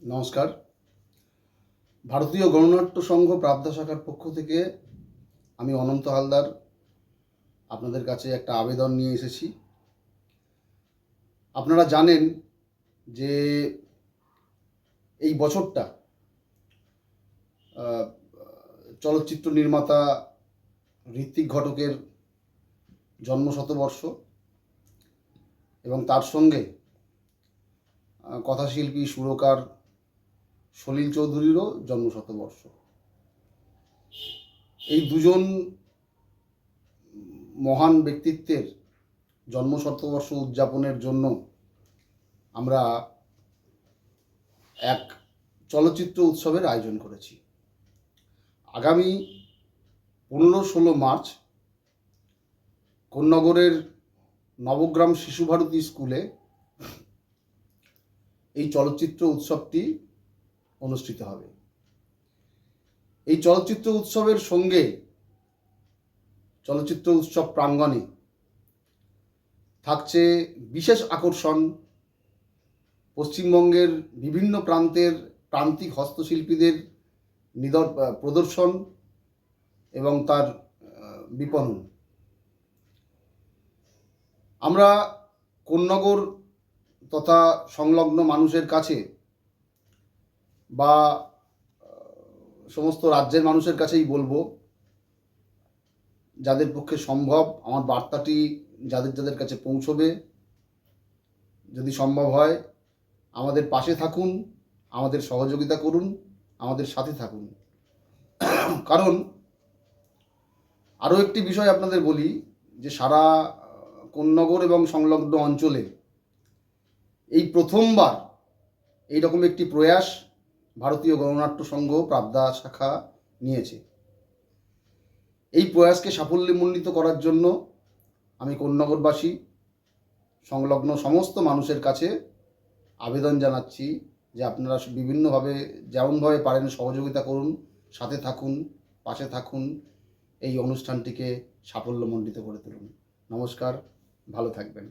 নমস্কার। ভারতীয় গণনাট্য সংঘ প্রাবধা শাখার পক্ষ থেকে আমি অনন্ত হালদার আপনাদের কাছে একটা আবেদন নিয়ে এসেছি। আপনারা জানেন যে এই বছরটা চলচ্চিত্র নির্মাতা ঋত্বিক ঘটকের জন্মশতবর্ষ এবং তার সঙ্গে কথাশিল্পী সুরকার সলিল চৌধুরীরও জন্মশতবর্ষ। এই দুজন মহান ব্যক্তিত্বের জন্মশতবর্ষ উদযাপনের জন্য আমরা এক চলচ্চিত্র উৎসবের আয়োজন করেছি। আগামী 15-16 মার্চ কোন্নগরের নবগ্রাম শিশু ভারতী স্কুলে এই চলচ্চিত্র উৎসবটি অনুষ্ঠিত হবে। এই চলচ্চিত্র উৎসবের সঙ্গে চলচ্চিত্র উৎসব প্রাঙ্গণে থাকছে বিশেষ আকর্ষণ পশ্চিমবঙ্গের বিভিন্ন প্রান্তের প্রান্তিক হস্তশিল্পীদের প্রদর্শন এবং তার বিপণন। আমরা কোন্নগর তথা সংলগ্ন মানুষের কাছে বা সমস্ত রাজ্যের মানুষের কাছেই বলবো, যাদের পক্ষে সম্ভব আমার বার্তাটি যাদের যাদের কাছে পৌঁছবে, যদি সম্ভব হয় আমাদের পাশে থাকুন, আমাদের সহযোগিতা করুন, আমাদের সাথে থাকুন। কারণ আরও একটি বিষয় আপনাদের বলি যে সারা কোন্নগর এবং সংলগ্ন অঞ্চলে এই প্রথমবার এইরকম একটি প্রয়াস ভারতীয় গণনাট্য সংঘ প্রাবধা শাখা নিয়েছে। এই প্রয়াসকে সাফল্যমণ্ডিত করার জন্য আমি কোন্নগরবাসী সংলগ্ন সমস্ত মানুষের কাছে আবেদন জানাচ্ছি যে আপনারা বিভিন্নভাবে যেমনভাবে পারেন সহযোগিতা করুন, সাথে থাকুন, পাশে থাকুন, এই অনুষ্ঠানটিকে সাফল্যমণ্ডিত করে তুলুন। নমস্কার, ভালো থাকবেন।